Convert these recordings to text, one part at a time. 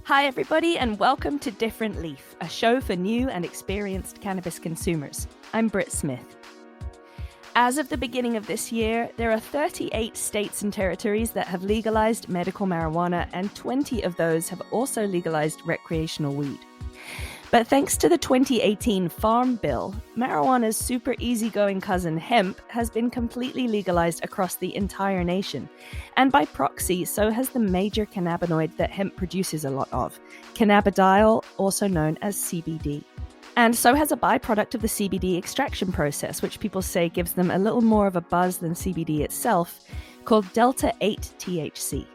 Hi everybody and welcome to Different Leaf, a show for new and experienced cannabis consumers. I'm Brit Smith. As of the beginning of this year, there are 38 states and territories that have legalized medical marijuana, and 20 of those have also legalized recreational weed. But thanks to the 2018 Farm Bill, marijuana's super easygoing cousin hemp has been completely legalized across the entire nation. And by proxy, so has the major cannabinoid that hemp produces a lot of, cannabidiol, also known as CBD. And so has a byproduct of the CBD extraction process, which people say gives them a little more of a buzz than CBD itself, called Delta-8-THC.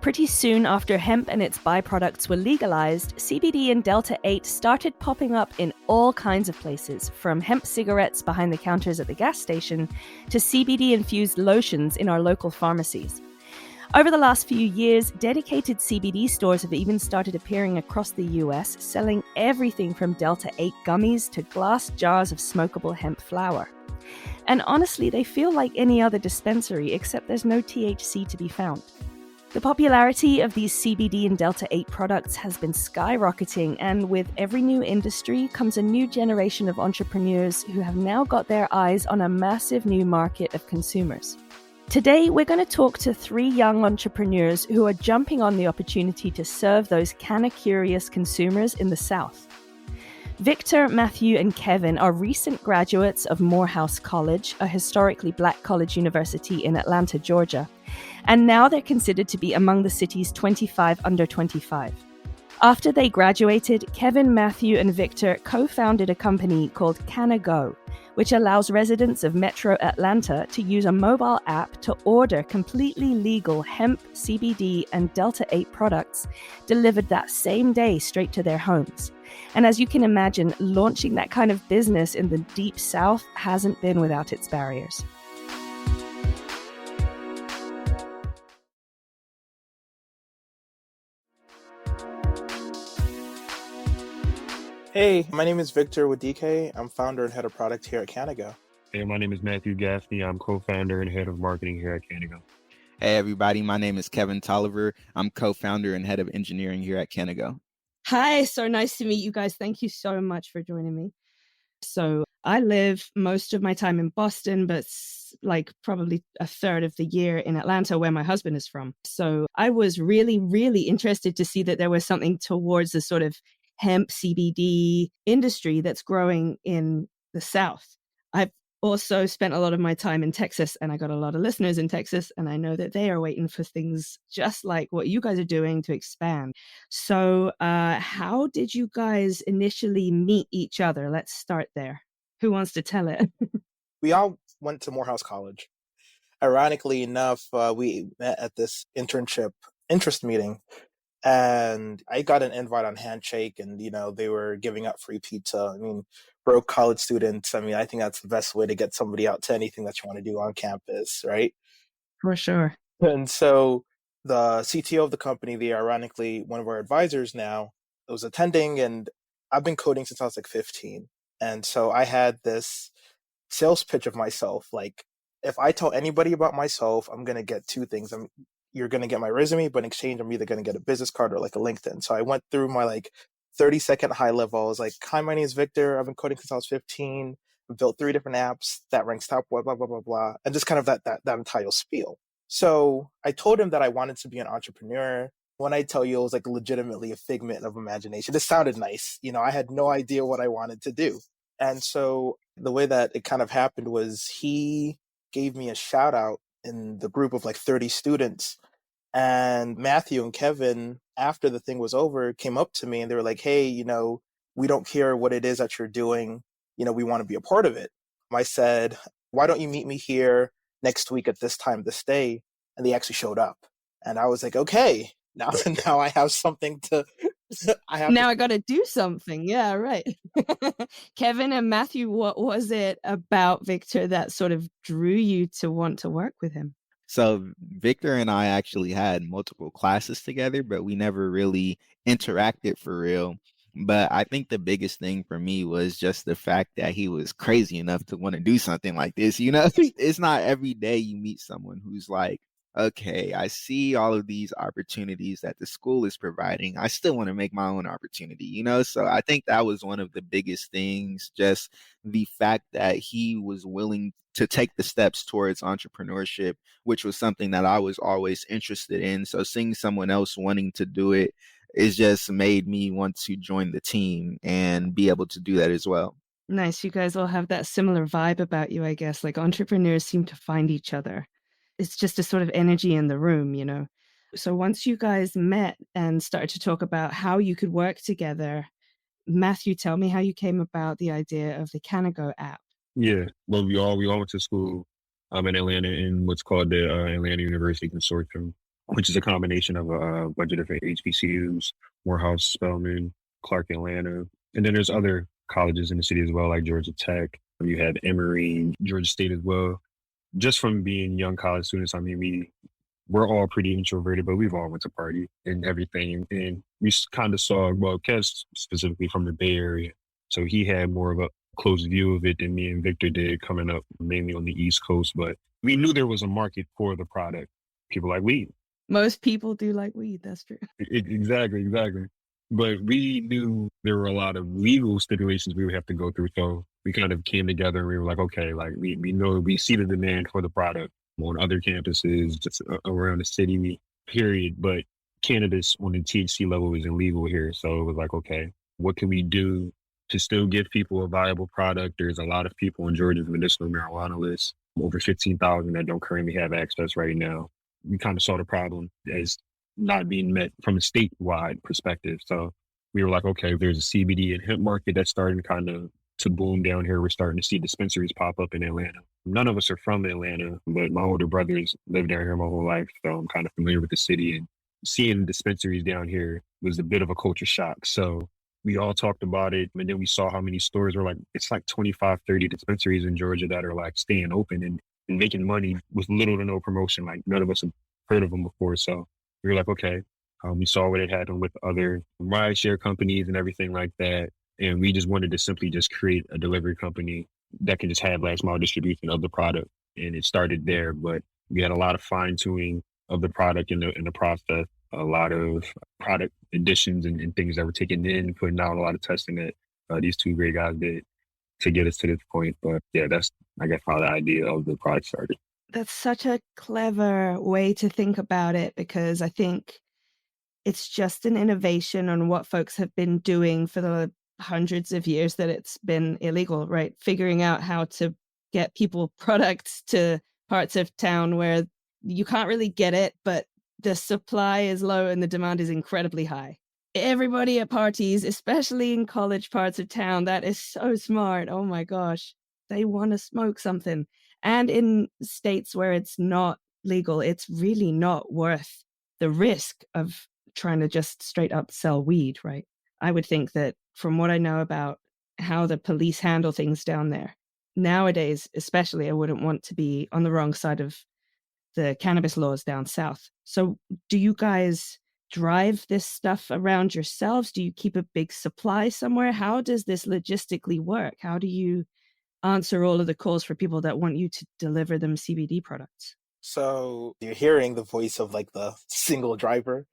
Pretty soon after hemp and its byproducts were legalized, CBD and Delta-8 started popping up in all kinds of places, from hemp cigarettes behind the counters at the gas station to CBD-infused lotions in our local pharmacies. Over the last few years, dedicated CBD stores have even started appearing across the US, selling everything from Delta-8 gummies to glass jars of smokable hemp flower. And honestly, they feel like any other dispensary, except there's no THC to be found. The popularity of these CBD and Delta-8 products has been skyrocketing, and with every new industry comes a new generation of entrepreneurs who have now got their eyes on a massive new market of consumers. Today, we're going to talk to 3 young entrepreneurs who are jumping on the opportunity to serve those canna-curious consumers in the South. Victor, Matthew, and Kevin are recent graduates of Morehouse College, a historically black college university in Atlanta, Georgia. And now they're considered to be among the city's 25 under 25. After they graduated, Kevin, Matthew, and Victor co-founded a company called CannaGo, which allows residents of Metro Atlanta to use a mobile app to order completely legal hemp, CBD, and Delta-8 products delivered that same day straight to their homes. And as you can imagine, launching that kind of business in the Deep South hasn't been without its barriers. Hey, my name is Victor Nwadike. I'm founder and head of product here at CannaGo. Hey, my name is Matthew Gaffney. I'm co-founder and head of marketing here at CannaGo. Hey, everybody. My name is Kevin Tollier. I'm co-founder and head of engineering here at CannaGo. Hi, so nice to meet you guys. Thank you so much for joining me. So I live most of my time in Boston, but like probably a third of the year in Atlanta, where my husband is from. So I was really, really interested to see that there was something towards the sort of hemp CBD industry that's growing in the South. I've also spent a lot of my time in Texas, and I got a lot of listeners in Texas, and I know that they are waiting for things just like what you guys are doing to expand. So how did you guys initially meet each other? Let's start there. Who wants to tell it? We all went to Morehouse College. Ironically enough, we met at this internship interest meeting, and I got an invite on Handshake, and they were giving out free pizza. I mean, broke college students. I mean, I think that's the best way to get somebody out to anything that you want to do on campus, right? For sure. And so the CTO of the company, ironically one of our advisors now, was attending, and I've been coding since I was like 15. And so I had this sales pitch of myself. Like, if I tell anybody about myself, I'm going to get 2 things. You're going to get my resume, but in exchange, I'm either going to get a business card or like a LinkedIn. So I went through my like 30-second high level. I was like, hi, my name is Victor. I've been coding since I was 15. I've built 3 different apps that ranks top, blah, blah, blah, blah, blah. And just kind of that entire spiel. So I told him that I wanted to be an entrepreneur. When I tell you, it was like legitimately a figment of imagination. It sounded nice. I had no idea what I wanted to do. And so the way that it kind of happened was he gave me a shout out in the group of like 30 students. And Matthew and Kevin, after the thing was over, came up to me and they were like, hey, we don't care what it is that you're doing. We want to be a part of it. I said, why don't you meet me here next week at this time, this day? And they actually showed up. And I was like, okay, now I have something to... I got to do something. Yeah, right. Kevin and Matthew, what was it about Victor that sort of drew you to want to work with him? So Victor and I actually had multiple classes together, but we never really interacted for real. But I think the biggest thing for me was just the fact that he was crazy enough to want to do something like this. It's not every day you meet someone who's like okay, I see all of these opportunities that the school is providing. I still want to make my own opportunity, you know? So I think that was one of the biggest things, just the fact that he was willing to take the steps towards entrepreneurship, which was something that I was always interested in. So seeing someone else wanting to do it is just made me want to join the team and be able to do that as well. Nice. You guys all have that similar vibe about you, I guess. Like entrepreneurs seem to find each other. It's just a sort of energy in the room, you know? So once you guys met and started to talk about how you could work together, Matthew, tell me how you came about the idea of the CannaGo app. Yeah, well, we all went to school in Atlanta in what's called the Atlanta University Consortium, which is a combination of a bunch of different HBCUs, Morehouse, Spelman, Clark, Atlanta. And then there's other colleges in the city as well, like Georgia Tech. You have Emory, Georgia State as well. Just from being young college students, I mean, we're all pretty introverted, but we've all went to party and everything. And we kind of saw, well, Kes specifically from the Bay Area. So he had more of a close view of it than me and Victor did coming up mainly on the East Coast. But we knew there was a market for the product. People like weed. Most people do like weed. That's true. Exactly. But we knew there were a lot of legal stipulations we would have to go through. So we kind of came together and we were like, okay, like we know we see the demand for the product on other campuses, just around the city, period. But cannabis on the THC level is illegal here. So it was like, okay, what can we do to still give people a viable product? There's a lot of people in Georgia's medicinal marijuana list, over 15,000 that don't currently have access right now. We kind of saw the problem as not being met from a statewide perspective. So we were like, okay, there's a CBD and hemp market that's starting kind of to boom down here. We're starting to see dispensaries pop up in Atlanta. None of us are from Atlanta, but my older brothers lived down here my whole life. So I'm kind of familiar with the city, and seeing dispensaries down here was a bit of a culture shock. So we all talked about it, and then we saw how many stores were like, it's like 25, 30 dispensaries in Georgia that are like staying open and making money with little to no promotion. Like none of us have heard of them before. So we were like, okay, we saw what had happened with other rideshare companies and everything like that. And we just wanted to simply just create a delivery company that can just have last mile distribution of the product. And it started there, but we had a lot of fine tuning of the product in the process, a lot of product additions and things that were taken in, putting out a lot of testing that these two great guys did to get us to this point. But yeah, that's, I guess, how the idea of the product started. That's such a clever way to think about it, because I think it's just an innovation on what folks have been doing for the hundreds of years that it's been illegal, right? Figuring out how to get people products to parts of town where you can't really get it, but the supply is low and the demand is incredibly high. Everybody at parties, especially in college parts of town, that is so smart. Oh my gosh. They want to smoke something. And in states where it's not legal, it's really not worth the risk of trying to just straight up sell weed, right? I would think that from what I know about how the police handle things down there, nowadays, especially, I wouldn't want to be on the wrong side of the cannabis laws down south. So do you guys drive this stuff around yourselves? Do you keep a big supply somewhere? How does this logistically work? How do you answer all of the calls for people that want you to deliver them CBD products? So you're hearing the voice of like the single driver.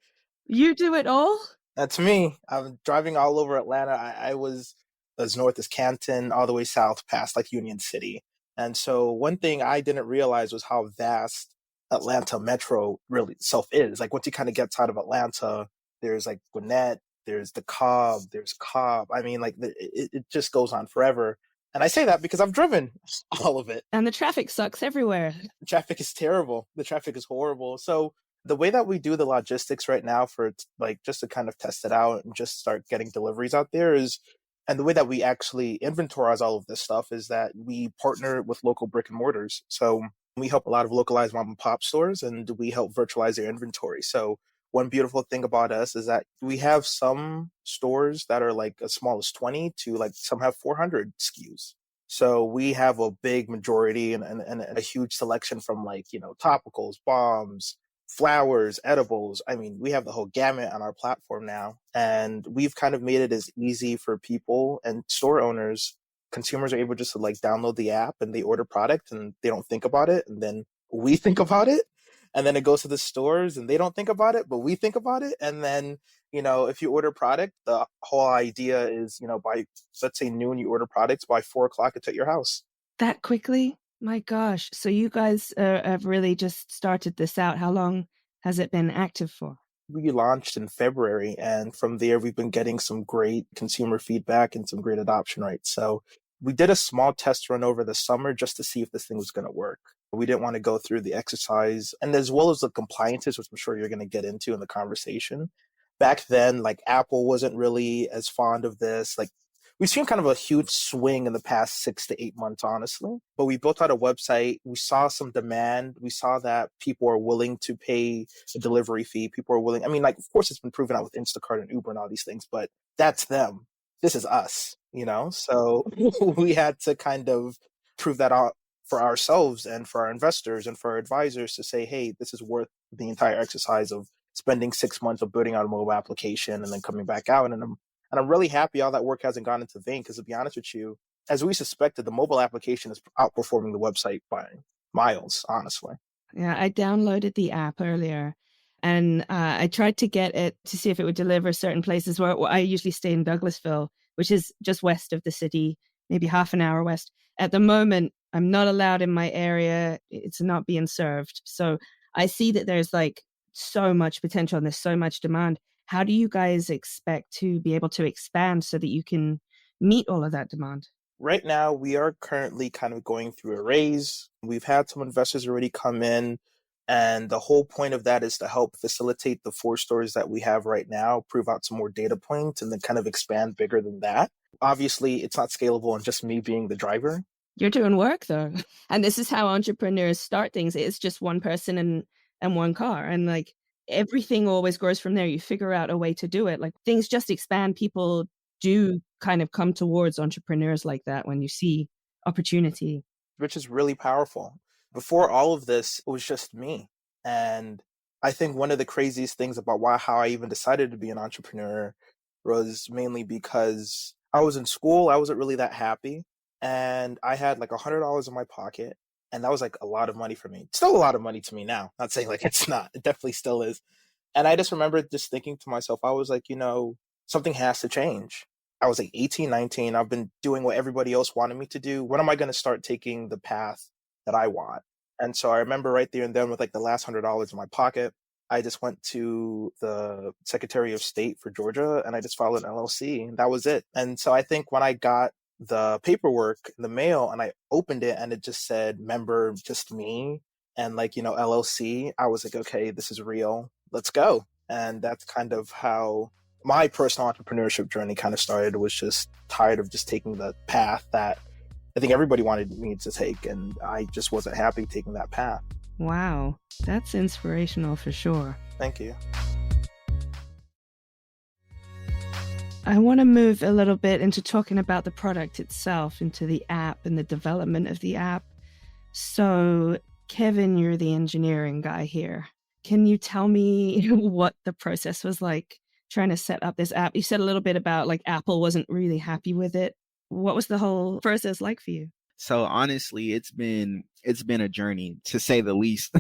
You do it all? That's me. I'm driving all over Atlanta. I was as north as Canton, all the way south past like Union City. And so one thing I didn't realize was how vast Atlanta metro really itself is. Like once you kind of get out of Atlanta, there's like Gwinnett, there's the Cobb, there's Cobb. I mean, like it just goes on forever. And I say that because I've driven all of it. And the traffic sucks everywhere. The traffic is terrible. The traffic is horrible. So the way that we do the logistics right now for like just to kind of test it out and just start getting deliveries out there is, and the way that we actually inventorize all of this stuff is that we partner with local brick and mortars. So we help a lot of localized mom and pop stores, and we help virtualize their inventory. So one beautiful thing about us is that we have some stores that are like as small as 20 to like some have 400 SKUs. So we have a big majority and a huge selection from like, you know, topicals, balms, flowers, edibles. I mean, we have the whole gamut on our platform now, and we've kind of made it as easy for people and store owners. Consumers are able just to like download the app and they order product and they don't think about it. And then we think about it. And then it goes to the stores and they don't think about it, but we think about it. And then, if you order product, the whole idea is, by, let's say noon, you order products, by 4 o'clock, it's at your house. That quickly? My gosh. So you guys have really just started this out. How long has it been active for? We launched in February, and from there, we've been getting some great consumer feedback and some great adoption rates. So we did a small test run over the summer just to see if this thing was going to work. We didn't want to go through the exercise and as well as the compliances, which I'm sure you're going to get into in the conversation. Back then, like Apple wasn't really as fond of this. Like we've seen kind of a huge swing in the past 6 to 8 months, honestly. But we built out a website. We saw some demand. We saw that people are willing to pay a delivery fee. People are willing. I mean, like, of course, it's been proven out with Instacart and Uber and all these things, but that's them. This is us, So we had to kind of prove that out for ourselves and for our investors and for our advisors to say, hey, this is worth the entire exercise of spending 6 months of building out a mobile application and then coming back out. And I'm really happy all that work hasn't gone into vain because, to be honest with you, as we suspected, the mobile application is outperforming the website by miles, honestly. Yeah, I downloaded the app earlier and I tried to get it to see if it would deliver certain places where I usually stay in Douglasville, which is just west of the city, maybe half an hour west. At the moment, I'm not allowed in my area. It's not being served. So I see that there's like so much potential and there's so much demand. How do you guys expect to be able to expand so that you can meet all of that demand? Right now, we are currently kind of going through a raise. We've had some investors already come in, and the whole point of that is to help facilitate the 4 stores that we have right now, prove out some more data points, and then kind of expand bigger than that. Obviously, it's not scalable on just me being the driver. You're doing work, though. And this is how entrepreneurs start things. It's just one person and one car. And like everything always grows from there. You figure out a way to do it. Like things just expand. People do kind of come towards entrepreneurs like that when you see opportunity. Which is really powerful. Before all of this, it was just me. And I think one of the craziest things about how I even decided to be an entrepreneur was mainly because I was in school. I wasn't really that happy. And I had like $100 in my pocket. And that was like a lot of money for me. Still a lot of money to me now. Not saying like it's not. It definitely still is. And I just remember just thinking to myself, I was like, something has to change. I was like 18, 19. I've been doing what everybody else wanted me to do. When am I going to start taking the path that I want? And so I remember right there and then with like the last $100 in my pocket, I just went to the Secretary of State for Georgia and I just filed an LLC and that was it. And so I think when I got the paperwork in the mail and I opened it and it just said member, just me and like, LLC, I was like, okay, this is real. Let's go. And that's kind of how my personal entrepreneurship journey kind of started. Was just tired of just taking the path that I think everybody wanted me to take. And I just wasn't happy taking that path. Wow. That's inspirational for sure. Thank you. I want to move a little bit into talking about the product itself, into the app and the development of the app. So, Kevin, you're the engineering guy here. Can you tell me what the process was like trying to set up this app? You said a little bit about like Apple wasn't really happy with it. What was the whole process like for you? So honestly, it's been a journey to say the least.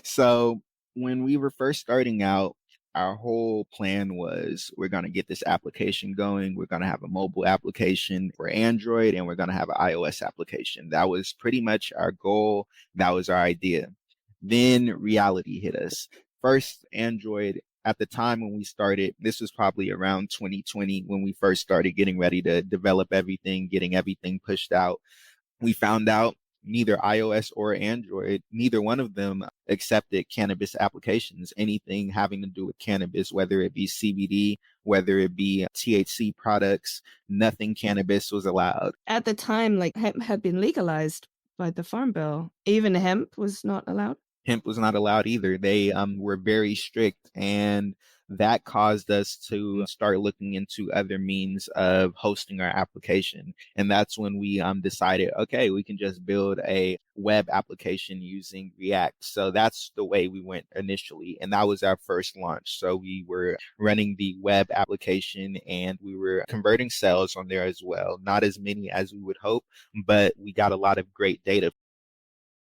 So when we were first starting out, our whole plan was we're going to get this application going. We're going to have a mobile application for Android and we're going to have an iOS application. That was pretty much our goal. That was our idea. Then reality hit us. First, Android. At the time when we started, this was probably around 2020 when we first started getting ready to develop everything, getting everything pushed out. We found out neither iOS or Android, neither one of them accepted cannabis applications, anything having to do with cannabis, whether it be CBD, whether it be THC products, nothing cannabis was allowed. At the time, like hemp had been legalized by the Farm Bill. Even hemp was not allowed? Hemp was not allowed either. They were very strict, and that caused us to start looking into other means of hosting our application. And that's when we decided, okay, we can just build a web application using React. So that's the way we went initially. And that was our first launch. So we were running the web application and we were converting sales on there as well. Not as many as we would hope, but we got a lot of great data